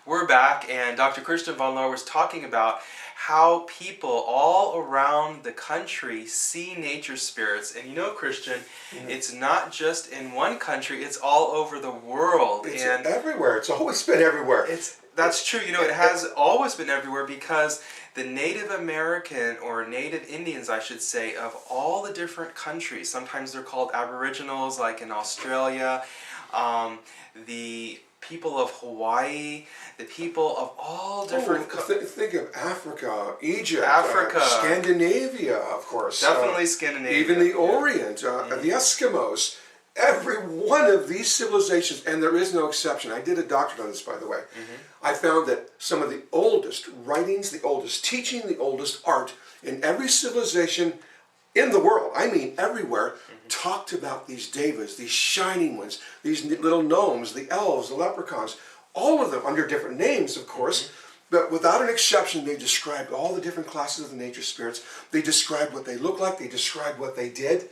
We're back, and Dr. Christopher Valentine Show was talking about how people all around the country see nature spirits. And you know, Christian, it's not just in one country, it's all over the world. It's everywhere. It's always been everywhere. That's true. You know, it has always been everywhere because the Native American, or Native Indians, I should say, of all the different countries, sometimes they're called Aboriginals, like in Australia, the people of Hawaii, the people of all different... Think of Africa, Egypt, Scandinavia, of course. Definitely Scandinavia. Even the Orient, the Eskimos. Every one of these civilizations, and there is no exception. I did a doctorate on this, by the way. I found that some of the oldest writings, the oldest teaching, the oldest art in every civilization in the world, I mean everywhere, talked about these devas, these shining ones, these little gnomes, the elves, the leprechauns, all of them under different names, of course, but without an exception, they described all the different classes of the nature spirits. They described what they looked like, they described what they did,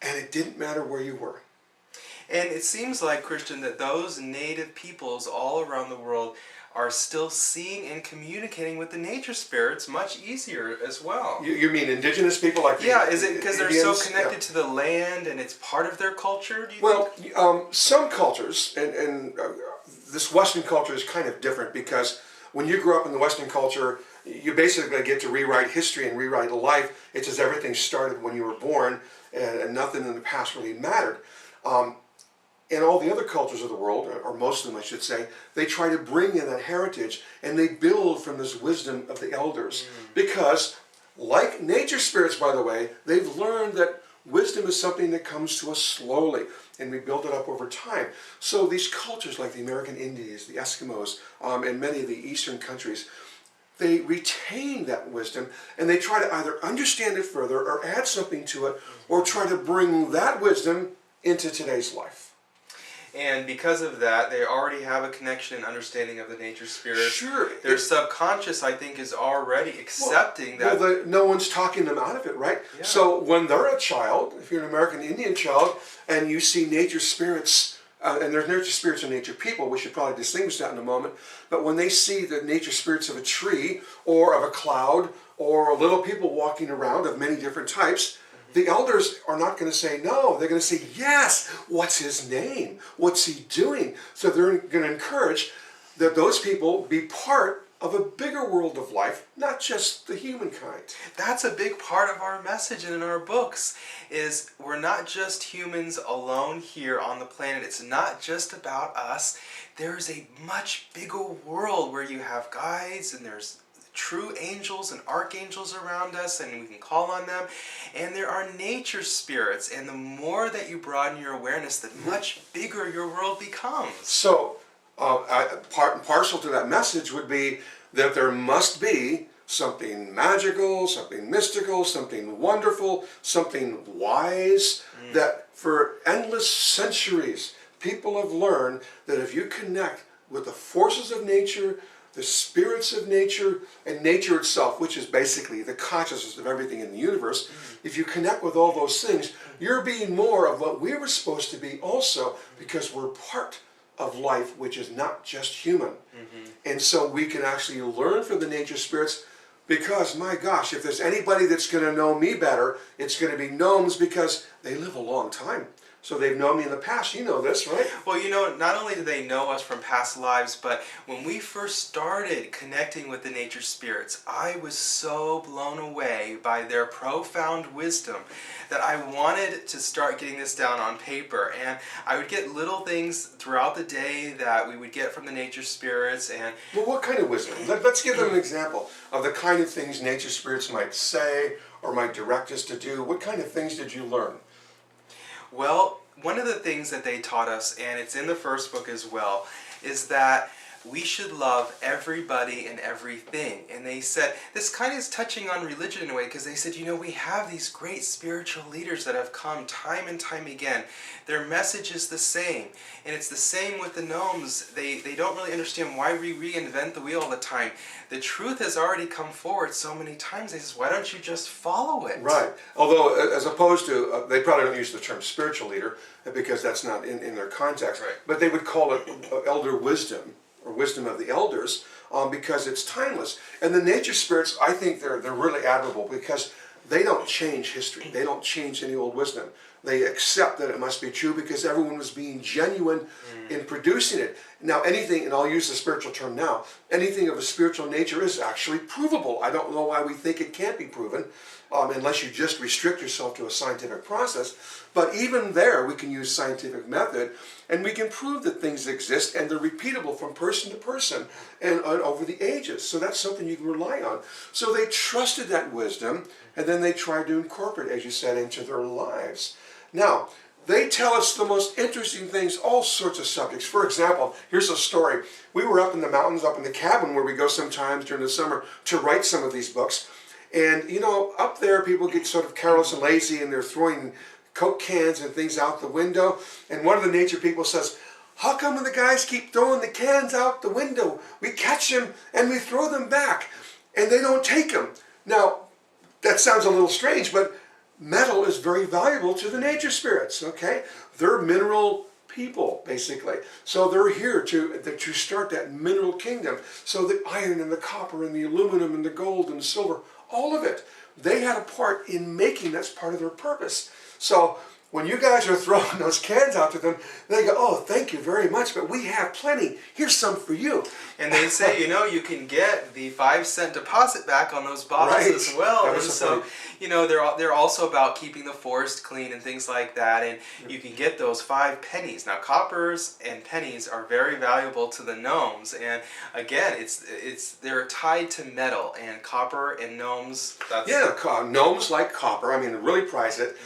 and it didn't matter where you were. And it seems like, Christian, that those native peoples all around the world are still seeing and communicating with the nature spirits much easier as well. You mean indigenous people like is it because they're so connected to the land and it's part of their culture, do you think? Some cultures, and this Western culture is kind of different because when you grow up in the Western culture, you basically get to rewrite history and rewrite life. It's as everything started when you were born and nothing in the past really mattered. In all the other cultures of the world, or most of them I should say, they try to bring in that heritage and they build from this wisdom of the elders. Because, like nature spirits, by the way, they've learned that wisdom is something that comes to us slowly and we build it up over time. So these cultures like the American Indians, the Eskimos, and many of the Eastern countries, they retain that wisdom and they try to either understand it further or add something to it or try to bring that wisdom into today's life. And because of that, they already have a connection and understanding of the nature spirits. Sure. Their subconscious, I think, is already accepting that. Well, no one's talking them out of it, right? Yeah. So when they're a child, if you're an American Indian child, and you see nature spirits, and there's nature spirits and nature people, we should probably distinguish that in a moment, but when they see the nature spirits of a tree, or of a cloud, or little people walking around of many different types, the elders are not going to say no. They're going to say, yes, what's his name? What's he doing? So they're going to encourage that those people be part of a bigger world of life, not just the humankind. That's a big part of our message and in our books, is we're not just humans alone here on the planet. It's not just about us. There's a much bigger world where you have guides and there's true angels and archangels around us, and we can call on them, and there are nature spirits, and the more that you broaden your awareness, the much bigger your world becomes. So part and parcel to that message would be that there must be something magical, something mystical, something wonderful, something wise, that for endless centuries people have learned that if you connect with the forces of nature, the spirits of nature, and nature itself, which is basically the consciousness of everything in the universe, if you connect with all those things, you're being more of what we were supposed to be also, because we're part of life which is not just human. And so we can actually learn from the nature spirits, because, my gosh, if there's anybody that's going to know me better, it's going to be gnomes, because they live a long time. So they've known me in the past. You know this, right? Well, you know, not only do they know us from past lives, but when we first started connecting with the nature spirits, I was so blown away by their profound wisdom that I wanted to start getting this down on paper. And I would get little things throughout the day that we would get from the nature spirits. And well, what kind of wisdom? Let's give them an example of the kind of things nature spirits might say or might direct us to do. What kind of things did you learn? Well, one of the things that they taught us, and it's in the first book as well, is that we should love everybody and everything. And they said, this kind of is touching on religion in a way, because they said, you know, we have these great spiritual leaders that have come time and time again. Their message is the same. And it's the same with the gnomes. They don't really understand why we reinvent the wheel all the time. The truth has already come forward so many times. They say, why don't you just follow it? Right. Although, as opposed to, they probably don't use the term spiritual leader, because that's not in their context. Right. But they would call it elder wisdom, or wisdom of the elders, because it's timeless. And the nature spirits, I think they're really admirable because they don't change history. They don't change any old wisdom. They accept that it must be true because everyone was being genuine in producing it. Now anything, and I'll use the spiritual term now, anything of a spiritual nature is actually provable. I don't know why we think it can't be proven, unless you just restrict yourself to a scientific process. But even there, we can use scientific method, and we can prove that things exist, and they're repeatable from person to person and over the ages. So that's something you can rely on. So they trusted that wisdom, and then they tried to incorporate, as you said, into their lives. Now, they tell us the most interesting things, all sorts of subjects. For example, here's a story. We were up in the mountains, up in the cabin where we go sometimes during the summer to write some of these books. And, you know, up there people get sort of careless and lazy, and they're throwing Coke cans and things out the window. And one of the nature people says, how come when the guys keep throwing the cans out the window, we catch them and we throw them back, and they don't take them? Now, that sounds a little strange, but metal is very valuable to the nature spirits, okay? They're mineral people, basically. So they're here to start that mineral kingdom. So the iron and the copper and the aluminum and the gold and the silver, all of it, they had a part in making. That's part of their purpose. So when you guys are throwing those cans out to them, they go, oh, thank you very much, but we have plenty. Here's some for you. And they say, you know, you can get the 5-cent deposit back on those bottles Right. as well. And so so, you know, they're also about keeping the forest clean and things like that. And you can get those 5 pennies. Now, coppers and pennies are very valuable to the gnomes. And again, they're tied to metal, and copper and gnomes. Gnomes like copper. I mean, they really prize it.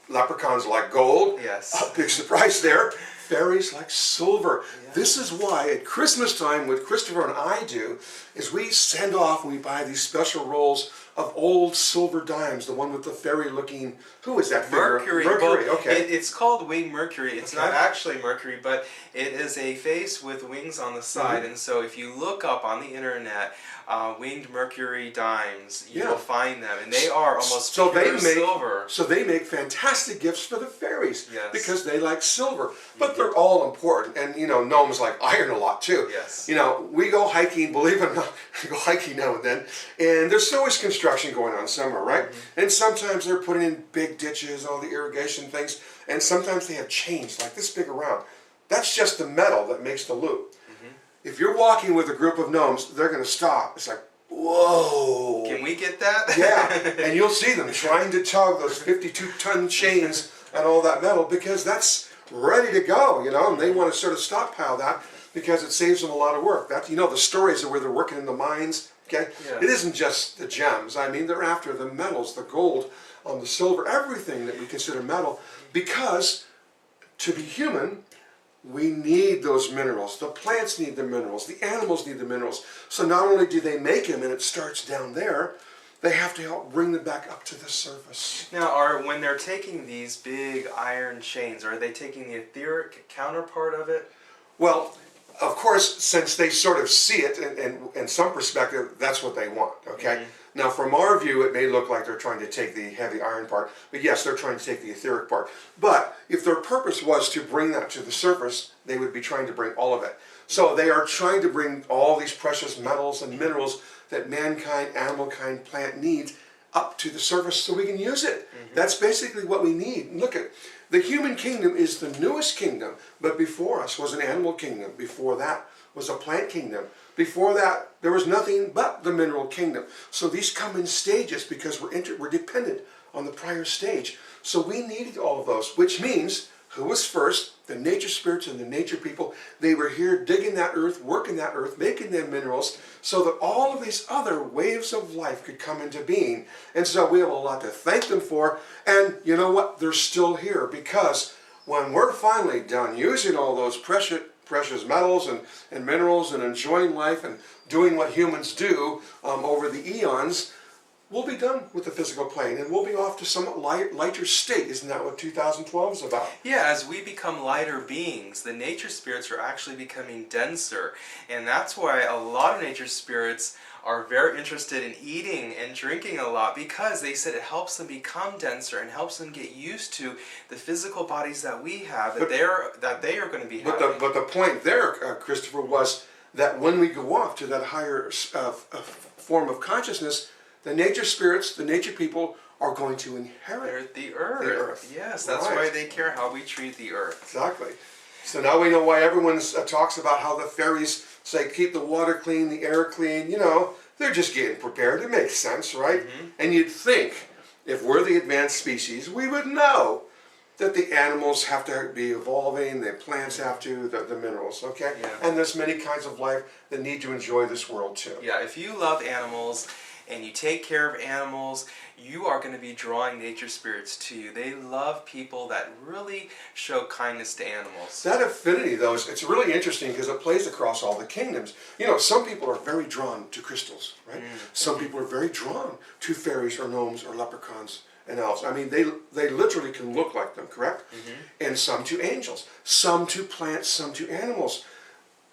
Leprechauns like gold. Yes. Big surprise there. Fairies like silver. Yeah. This is why at Christmas time, what Christopher and I do is we send off and we buy these special rolls of old silver dimes, the one with the fairy-looking, who is that figure? Mercury. Mercury, okay. It's called winged Mercury. It's not actually Mercury, but it is a face with wings on the side. And so if you look up on the internet, winged Mercury dimes, you will find them. And they are almost pure silver. So they make fantastic gifts for the fairies because they like silver. But they're all important. And, you know, gnomes like iron a lot too. Yes. You know, we go hiking, believe it or not, we go hiking now and then, and there's always construction going on somewhere, right? And sometimes they're putting in big ditches, all the irrigation things, and sometimes they have chains like this big around. That's just the metal that makes the loop. If you're walking with a group of gnomes, they're going to stop. It's like, whoa. Can we get that? Yeah, and you'll see them trying to tug those 52-ton chains and all that metal because that's ready to go, you know, and they want to sort of stockpile that because it saves them a lot of work. That, you know, the stories of where they're working in the mines, okay? Yes. It isn't just the gems. I mean, they're after the metals, the gold, the silver, everything that we consider metal, because to be human, we need those minerals. The plants need the minerals. The animals need the minerals. So not only do they make them, and it starts down there, they have to help bring them back up to the surface. Now, when they're taking these big iron chains, are they taking the etheric counterpart of it? Well, of course, since they sort of see it, and in some perspective, that's what they want, okay? Now, from our view, it may look like they're trying to take the heavy iron part, but yes, they're trying to take the etheric part. But if their purpose was to bring that to the surface, they would be trying to bring all of it. So they are trying to bring all these precious metals and minerals that mankind, animal kind, plant needs up to the surface so we can use it. That's basically what we need. Look at the human kingdom is the newest kingdom, but before us was an animal kingdom. Before that was a plant kingdom. Before that, there was nothing but the mineral kingdom. So these come in stages because we're dependent on the prior stage. So we needed all of those, which means who was first? The nature spirits and the nature people. They were here digging that earth, working that earth, making them minerals, so that all of these other waves of life could come into being. And so we have a lot to thank them for. And you know what? They're still here because when we're finally done using all those precious metals and minerals and enjoying life and doing what humans do over the eons, we'll be done with the physical plane and we'll be off to some lighter state. Isn't that what 2012 is about? Yeah, as we become lighter beings, the nature spirits are actually becoming denser. And that's why a lot of nature spirits are very interested in eating and drinking a lot, because they said it helps them become denser and helps them get used to the physical bodies that we have, that they are going to be having. But the point there, Christopher, was that when we go off to that higher form of consciousness, the nature spirits, the nature people are going to inherit the earth. Yes, that's Right. why they care how we treat the earth. Exactly. So now we know why everyone talks about how the fairies say keep the water clean, the air clean. You know, they're just getting prepared. It makes sense, right? And you'd think if we're the advanced species, we would know that the animals have to be evolving, the plants have to, the minerals, okay? Yeah. And there's many kinds of life that need to enjoy this world too. Yeah, if you love animals and you take care of animals, you are going to be drawing nature spirits to you. They love people that really show kindness to animals. That affinity, though, it's really interesting because it plays across all the kingdoms. You know, some people are very drawn to crystals, right? Some people are very drawn to fairies or gnomes or leprechauns and elves. I mean, they literally can look like them, correct? And some to angels, some to plants, some to animals.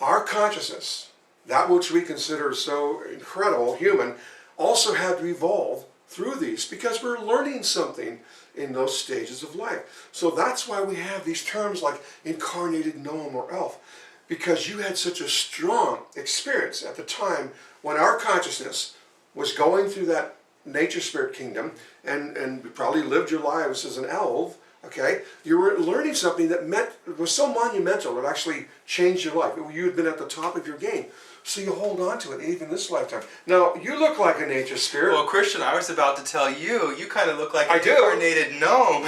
Our consciousness, that which we consider so incredible, human, also had to evolve through these because we're learning something in those stages of life. So that's why we have these terms like incarnated gnome or elf, because you had such a strong experience at the time when our consciousness was going through that nature spirit kingdom and probably lived your lives as an elf. Okay, you were learning something that was so monumental it actually changed your life. You had been at the top of your game. So you hold on to it even this lifetime. Now, you look like a nature spirit. Well, Christian, I was about to tell you, you kind of look like I an do. incarnated gnome.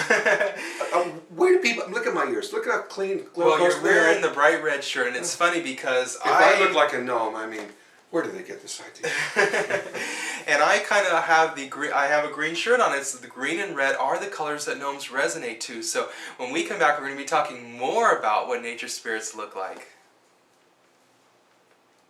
Where do people, look at my ears, look at how clean. Well, you're wearing the bright red shirt, and it's funny because If I look like a gnome, I mean, where did they get this idea? And I kind of have I have a green shirt on it, so the green and red are the colors that gnomes resonate to. So when we come back, we're going to be talking more about what nature spirits look like.